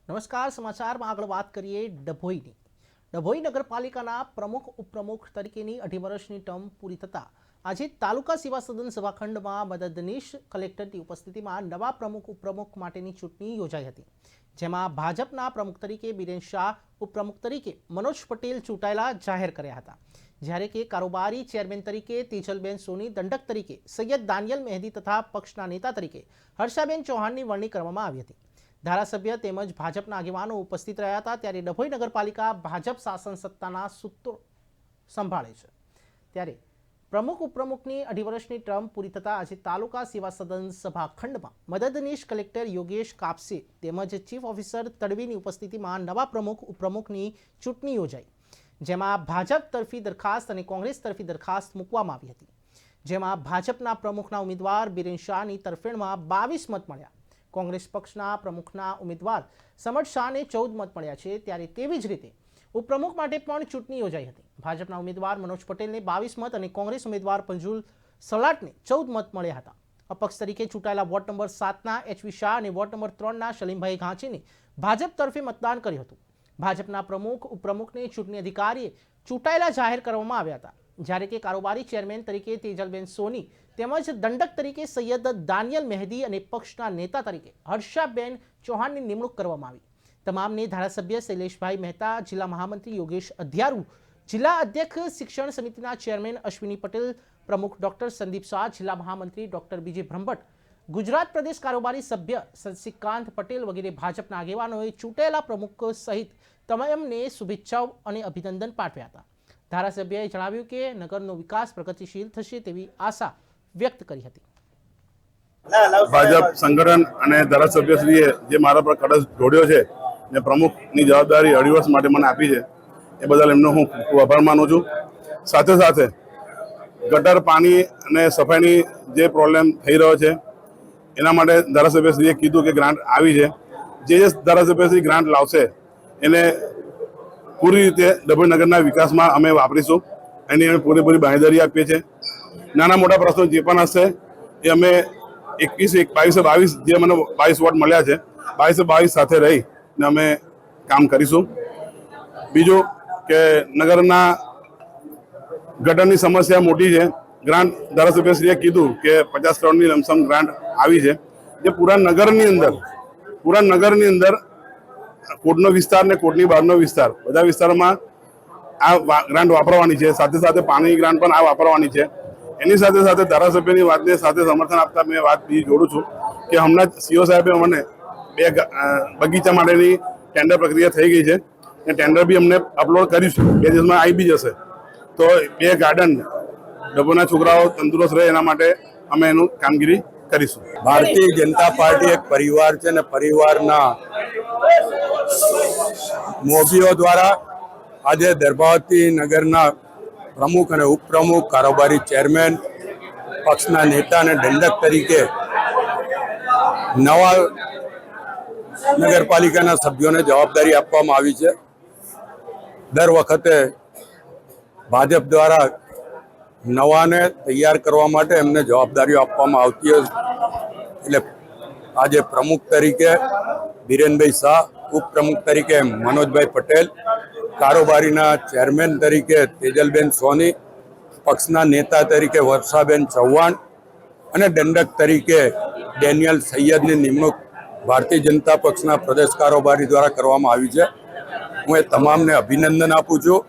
નમસ્કાર. સમાચારમાં આગળ વાત કરીએ ડભોઈની. ડભોઈ નગરપાલિકાના પ્રમુખ ઉપપ્રમુખ તરીકેની 2.5 વર્ષની ટર્મ પૂરી થતાં આજે તાલુકા સેવા સદન સભાખંડમાં મદદનીશ કલેક્ટરની ઉપસ્થિતિમાં નવા પ્રમુખ ઉપપ્રમુખ માટેની ચૂંટણી યોજાઈ હતી, જેમાં ભાજપના પ્રમુખ તરીકે બિરેન શાહ, ઉપપ્રમુખ તરીકે મનોજ પટેલ ચૂંટાયેલા જાહેર કર્યા હતા, જ્યારે કે કારોબારી ચેરમેન તરીકે તેજલબેન સોની, દંડક તરીકે સૈયદ દાનિયલ મહેદી તથા પક્ષના નેતા તરીકે હર્ષાબેન ચૌહાણની વરણી કરવામાં આવી હતી. ધારાસભ્ય તેમજ ભાજપના આગેવાનો ઉપસ્થિત રહ્યા હતા. ત્યારે ડભોઈ નગરપાલિકા ભાજપ શાસન સત્તાના સૂત્રો સંભાળે છે, ત્યારે પ્રમુખ ઉપપ્રમુખની 2.5 વર્ષની ટર્મ પૂરી થતાં આજે તાલુકા સેવા સદન સભાખંડમાં મદદનીશ કલેક્ટર યોગેશ કાપસે તેમજ ચીફ ઓફિસર તડવીની ઉપસ્થિતિમાં નવા પ્રમુખ ઉપપ્રમુખની ચૂંટણી યોજાઈ, જેમાં ભાજપ તરફી દરખાસ્ત અને કોંગ્રેસ તરફી દરખાસ્ત મૂકવામાં આવી હતી, જેમાં ભાજપના પ્રમુખના ઉમેદવાર બિરેન શાહની તરફેણમાં 22 મત મળ્યા. કોંગ્રેસ પક્ષના પ્રમુખના ઉમેદવાર સમડ શાહને 14 મત મળ્યા છે. ત્યારે તેવી જ રીતે ઉપપ્રમુખ માટે પણ ચૂંટણી યોજાઈ હતી. ભાજપના ઉમેદવાર મનોજ પટેલને 22 મત અને કોંગ્રેસ ઉમેદવાર પંજુલ સલાટને 14 મત મળ્યા હતા. અપક્ષ તરીકે ચૂંટાયેલા વોર્ડ નંબર 7ના એચ.વી. શાહ અને વોર્ડ નંબર 3ના સલીમભાઈ ઘાંચીને ભાજપ તરફે મતદાન કર્યું હતું. ભાજપના પ્રમુખ ઉપપ્રમુખને ચૂંટણી અધિકારીએ ચૂંટાયેલા જાહેર કરવામાં આવ્યા હતા, જ્યારે કે કારોબારી ચેરમેન તરીકે તેજલબેન સોની તેમજ દંડક તરીકે સૈયદ દાનિયલ મહેદી અને પક્ષના નેતા તરીકે હર્ષાબેન ચૌહાણની નિમણૂક કરવામાં આવી. તમામને ધારાસભ્ય શૈલેષભાઈ મહેતા, જિલ્લા મહામંત્રી યોગેશ અધ્યારુ, જિલ્લા અધ્યક્ષ શિક્ષણ સમિતિના ચેરમેન અશ્વિની પટેલ, પ્રમુખ ડોક્ટર સંદીપ શાહ, જિલ્લા મહામંત્રી ડોક્ટર બીજે બ્રહ્મભટ્ટ, ગુજરાત પ્રદેશ કારોબારી સભ્ય શશિકાંત પટેલ વગેરે ભાજપના આગેવાનોએ ચૂંટાયેલા પ્રમુખ સહિત તમામને શુભેચ્છાઓ અને અભિનંદન પાઠવ્યા હતા. ધારાસભ્યએ જણાવ્યું કે નગરનો વિકાસ પ્રગતિશીલ થશે તેવી આશા વ્યક્ત કરી હતી. ભાજપ સંગઠન અને ધારાસભ્યશ્રીએ જે મારા પર કળશ ઢોળ્યો છે ને પ્રમુખની જવાબદારી 2.5 વર્ષ માટે મને આપી છે, એ બદલ એમનો હું ખૂબ આભાર માનું છું. સાથે સાથે ગટર પાણી અને સફાઈની જે પ્રોબ્લેમ થઈ રહ્યો છે એના માટે ધારાસભ્યશ્રીએ કીધું કે ગ્રાન્ટ આવી છે. જે ધારાસભ્યશ્રી ગ્રાન્ટ લાવશે એને પૂરી રીતે ડભોઈ નગરના વિકાસમાં અમે વાપરીશું. એની અમે પૂરેપૂરી બાંહેધરી આપીએ છીએ. નાના મોટા પ્રશ્નો જે પણ હશે એ અમે 22 જે મને 22 વોટ મળ્યા છે, 22 સાથે રહીને અમે કામ કરીશું. બીજું કે નગરના ગટરની સમસ્યા મોટી છે. ગ્રાન્ટ ધારાસભ્યશ્રીએ કીધું કે 50 કરોડની લમસમ ગ્રાન્ટ આવી છે, જે પૂરા નગરની અંદર કોટનો વિસ્તાર ને કોટની બહારનો વિસ્તાર બધા વિસ્તારોમાં આ ગ્રાન્ટ વાપરવાની છે. સાથે સાથે પાણીની ગ્રાન્ટ પણ આ વાપરવાની છે. એની સાથે સાથે ધારાસભ્યની વાતને સાથે સમર્થન આપતા મેં વાત બીજી જોડું છું કે હમણાં સીઓ સાહેબે અમને 2 બગીચા માટેની ટેન્ડર પ્રક્રિયા થઈ ગઈ છે અને ટેન્ડર બી અમને અપલોડ કર્યું છે. 2 દિવસમાં આવી બી જશે. તો 2 ગાર્ડન ડભોઈના છોકરાઓ તંદુરસ્ત રહે એના માટે અમે એનું કામગીરી કરીશું. ભારતીય જનતા પાર્ટી એક પરિવાર છે અને પરિવારના મોભીઓ દ્વારા આજે દર્ભાવતી નગરના પ્રમુખ અને ઉપપ્રમુખ, કારોબારી ચેરમેન, પક્ષના નેતા અને દંડક તરીકે નવા નગરપાલિકાના સભ્યોને જવાબદારી આપવામાં આવી છે. દર વખતે ભાજપ દ્વારા નવાને તૈયાર કરવા માટે એમને જવાબદારીઓ આપવામાં આવતી હોય, એટલે આજે પ્રમુખ તરીકે બિરેનભાઈ શાહ, ઉપપ્રમુખ તરીકે મનોજભાઈ પટેલ, કારોબારીના ચેરમેન તરીકે તેજલબેન સોની, પક્ષના નેતા તરીકે વર્ષાબેન ચૌહાણ અને દંડક તરીકે ડેનિયલ સૈયદની નિમણૂક ભારતીય જનતા પક્ષના પ્રદેશ કારોબારી દ્વારા કરવામાં આવી છે. હું એ તમામને અભિનંદન આપું છું.